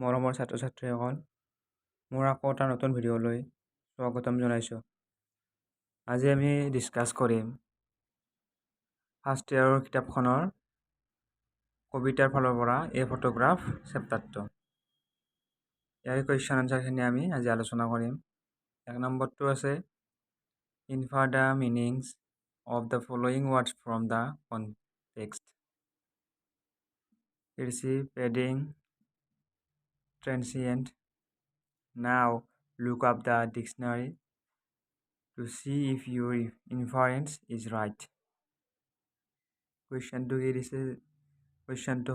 মৰমৰ ছাত্ৰ-ছাত্ৰীসকল, মোৰ আকৌ এটা নতুন ভিডিঅ'লৈ স্বাগতম জনাইছোঁ। আজি আমি ডিছকাছ কৰিম ফাৰ্ষ্ট ইয়াৰৰ কিতাপখনৰ কবিতাৰ ফালৰ পৰা এই ফটোগ্ৰাফ চেপ্টাৰটো। ইয়াৰ কুৱেশ্যন আনচাৰখিনি আমি আজি আলোচনা কৰিম। 1 নম্বৰটো আছে ইনফাৰ the মিনিংছ of the following words from the context. Receive, padding, transient. Now look up the dictionary to see if your inference is right. Question to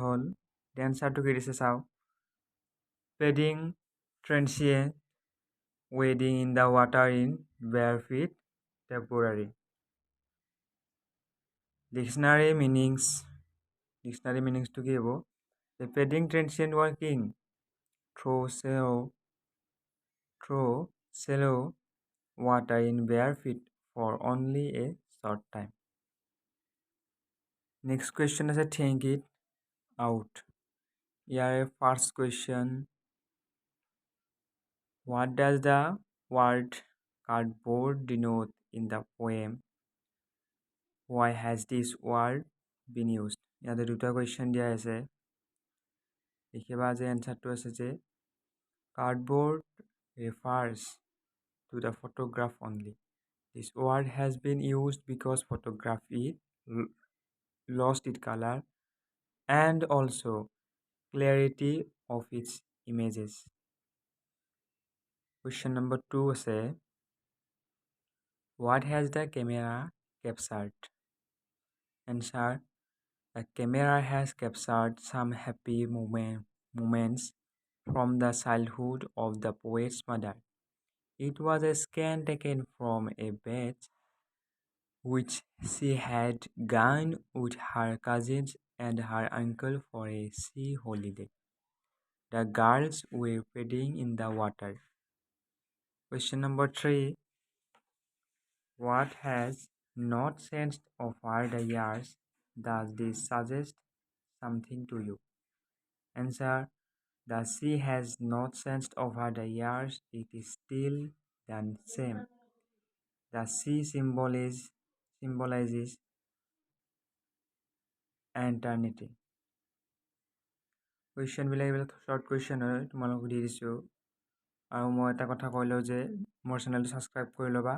hol the answer to get is how padding, transient, wading in the water in bare feet, temporary. Dictionary meanings to give the padding, transient, working through shallow water in bare feet for only a short time. Next question is a think it out. Here first question, what does the word cardboard denote in the poem? Why has this word been used? ইয়াতে দুটা question দিয়া আছে। দেখিবা যে answerটো আছে যে cardboard refers to the photograph only. This word has been used because photography lost its color and also clarity of its images. Question number 2 আছে what has the camera captured? Answer, the camera has captured some happy moments from the childhood of the poet's mother. It was a scan taken from a beach which she had gone with her cousins and her uncle for a sea holiday. The girls were paddling in the water. Question number 3. What has not changed over the years? Does this suggest something to you? Answer, the sea has not changed over the years. It is still the same. The sea symbolizes eternity. Question black short question হয়, তোমালোকক দি দিছোঁ। আৰু মই এটা কথা কৈ লওঁ যে মোৰ চেনেলটো ছাবস্ক্ৰাইব কৰি ল'বা,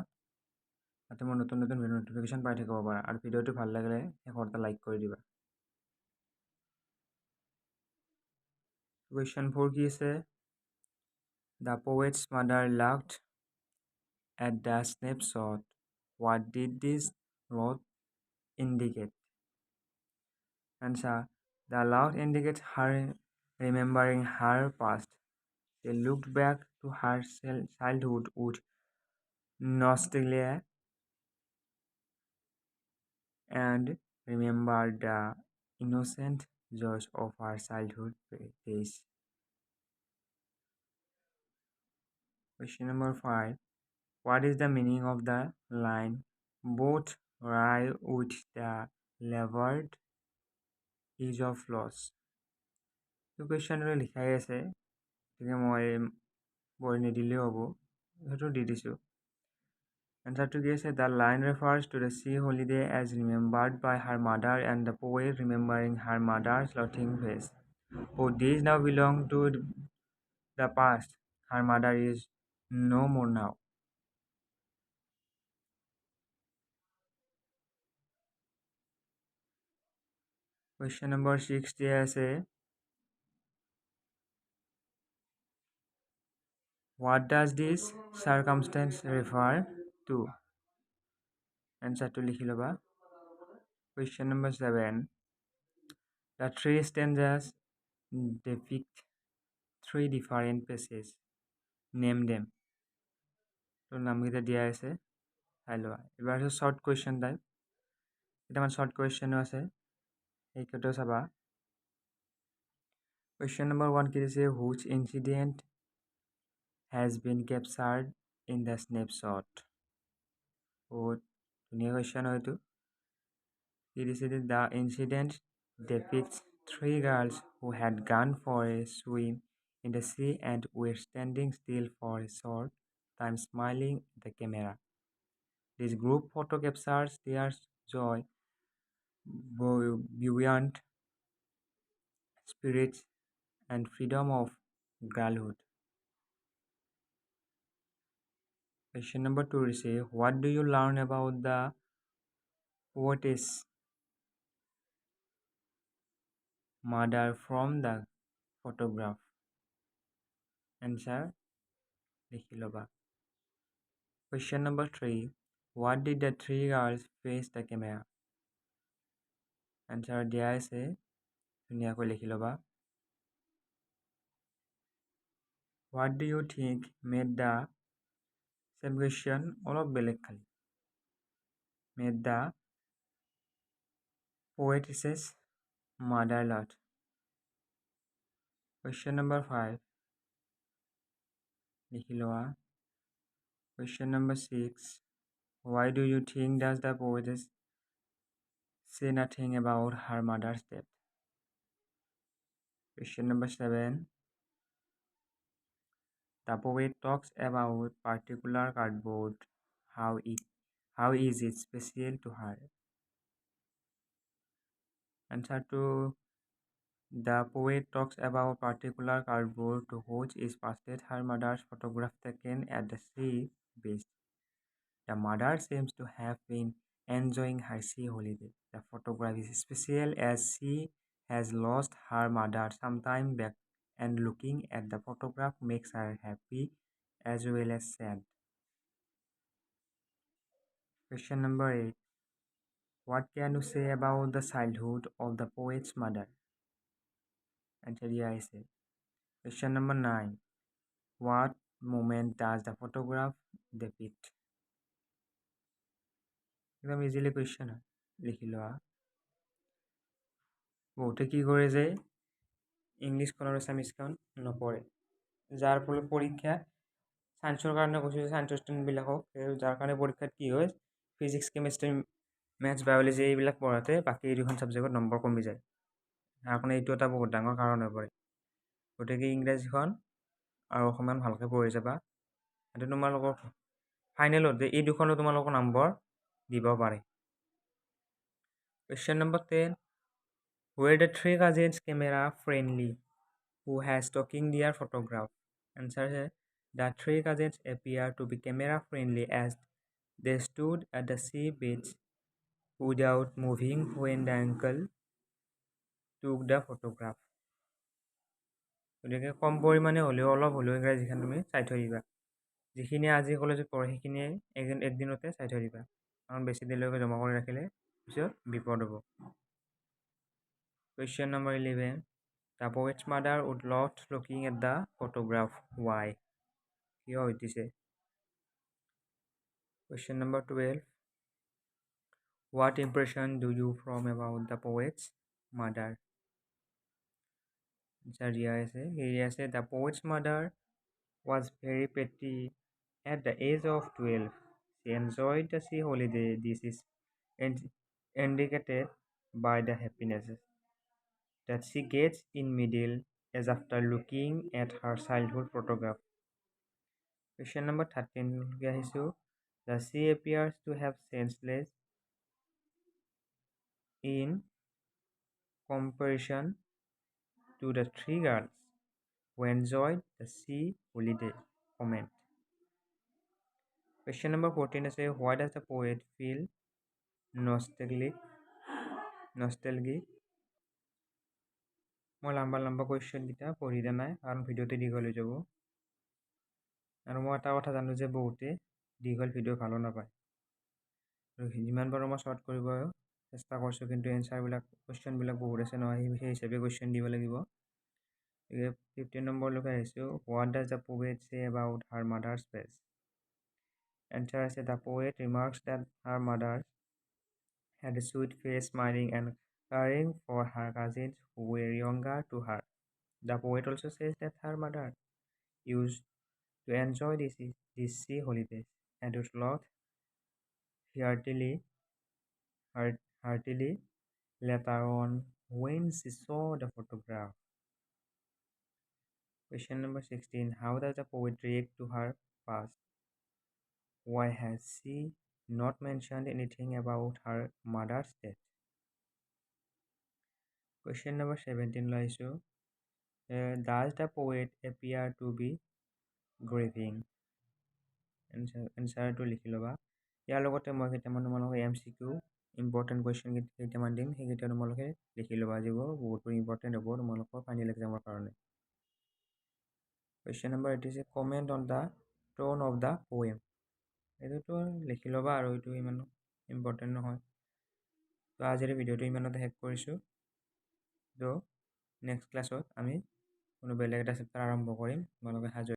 যাতে মই নতুন ভিডিঅ' নটিফিকেশ্যন পাই থাকিব পাৰা। আৰু ভিডিঅ'টো ভাল লাগিলে শেষত এটা লাইক কৰি দিবা। Question 4 কি আছে? The poet's mother looked at the snapshot. What did this note indicate? Answer, the note indicates her remembering her past. She looked back to her childhood with nostalgia and remembered the innocent joys of her childhood days. Question number 5. What is the meaning of the line, both rye with the levered edge of loss? The question লিখাই আছে, গতিকে মই বই নিদিলেও হ'ব, সেইটো দি দিছোঁ। Answer to guess, the line refers to the sea holiday as remembered by her mother and the poet remembering her mother's laughing face. Both these now belong to the past. Her mother is no more now. Question number 6 দিয়া আছে, what does this circumstance refer to? Answer to লিখি ল'বা। Question number 7. The 3 stanzas depict 3 different places. Name them. তো নামকেইটা দিয়া আছে, চাই লোৱা। এবাৰ আছে short question টাইপ, কেইটামান short questionও আছে, সেইকেইটাও চাবা। Question number 1 কি দিছে, which incident has been captured in the snapshot? বহুত ধুনীয়া question হয় এইটো। কি দিছে, the incident depicts 3 girls who had gone for a swim in the sea and were standing still for a short time smiling at the camera. This group photo captures their joy, buoyant spirits, and freedom of girlhood. Question number 2 is say, what do you learn about the poetess mother from the photograph? Answer লিখি ল'বা. Question number 3. What did the three girls face the camera? Answer দিয়া আছে ধুনীয়াকৈ লিখি ল'বা. What do you think made the same question অলপ বেলেগ খালি made the poetess's mother lot? Question number 5. লিখি লোৱা. Question number 6. Why do you think does the poetess say nothing about her mother's death? Question number 7. The poet talks about particular cardboard. How is it special to her? Answer to the poet talks about particular cardboard to which is pasted her mother's photograph taken at the sea beach. The mother seems to have been enjoying her sea holiday. The photograph is special as she has lost her mother some time back, and looking at the photograph makes her happy as well as sad. Question number 8. What can you say about the childhood of the poet's mother? Answer here I say. Question number 9. What moment does the photograph depict? একদম easily question হয় লিখি লোৱা. বহুতে কি কৰে যে ইংলিছখন আৰু এছামিছখন নপঢ়ে, যাৰ ফলত পৰীক্ষা চায়েন্সৰ কাৰণে কৈছোঁ যে চায়েন্সৰ ষ্টুডেণ্টবিলাকক যাৰ কাৰণে পৰীক্ষাত কি হয় ফিজিক্স কেমেষ্ট্ৰি মেথছ বায়'লজি এইবিলাক পঢ়াতে বাকী এই দুখন ছাবজেক্টত নম্বৰ কমি যায়. তাৰ কাৰণে এইটো এটা বহুত ডাঙৰ কাৰণ হৈ পৰে. গতিকে ইংৰাজীখন আৰু অকণমান ভালকৈ পঢ়ি যাবা. সেইটো তোমালোকৰ ফাইনেলত যে এই দুখনো তোমালোকৰ নম্বৰ দিব পাৰে. Question number 10. Were the three cousins camera friendly who has taken their photograph? Answer है. The three cousins appear to be camera friendly as they stood at the sea beach without moving when the uncle took the photograph. গতিকে কম পৰিমাণে হ'লেও অলপ হ'লেও ইংৰাজীখন তুমি চাই থৈ দিবা. যিখিনি আজি কলেজত পঢ়ে সেইখিনিয়ে একদিনতে চাই থৈ দিবা, কাৰণ বেছি দেৰিলৈকে জমা কৰি ৰাখিলে পিছত বিপদ হ'ব. Question number 11. The poet's mother would love looking at the photograph. Why? কিয় হৈতিছে? Question number 12. What impression do you form about the poet's mother? Answer here is the poet's mother was very pretty at the age of 12. She enjoyed the sea holiday. This is indicated by the happiness that she gets in middle as after looking at her childhood photograph. Question number 13. The sea appears to have senseless in comparison to the three girls who enjoyed the sea holiday. Comment. Question number 14 is why does the poet feel nostalgic? মই লম্বা কুৱেশ্যনকেইটা পঢ়ি দিয়া নাই কাৰণ ভিডিঅ'টো দীঘল হৈ যাব, আৰু মই এটা কথা জানো যে বহুতে দীঘল ভিডিঅ' ভালো নাপায়, আৰু যিমান পাৰোঁ মই শ্বৰ্ট কৰিব চেষ্টা কৰিছোঁ, কিন্তু এনচাৰবিলাক কুৱেশ্যনবিলাক বহুত আছে নহয়, সেই হিচাপে কুৱেশ্যন দিব লাগিব. 15 নম্বৰলৈকে আহিছোঁ. What does the poet say about her mother's face? Answer আছে the poet remarks that her mother had a sweet face, smiling and caring for her cousins who were younger to her. The poet also says that her mother used to enjoy this sea holidays and would laugh heartily later on when she saw the photograph. Question number 16. How does the poet react to her past? Why has she not mentioned anything about her mother's death? Question number 17. Does the poet appear to be grieving? Answer to লিখি ল'বা। ইয়াৰ লগতে মই কেইটামান তোমালোকে MCQ important question কেইটামান দিম, সেইকেইটা তোমালোকে লিখি ল'বা, যিবোৰ বহুতো ইম্পৰ্টেণ্ট হ'ব তোমালোকৰ ফাইনেল এক্সামৰ কাৰণে। Question number 86. Comment on the tone of the poem. এইটোতো লিখি ল'বা আৰু এইটো ইমান ইম্পৰ্টেণ্ট নহয়। তো আজিৰ ভিডিঅ'টো ইমানতে শেষ কৰিছোঁ। তো নেক্সট ক্লাছত আমি কোনো বেলেগ এটা চেপ্টাৰ আৰম্ভ কৰিম, তোমালোকে সাজু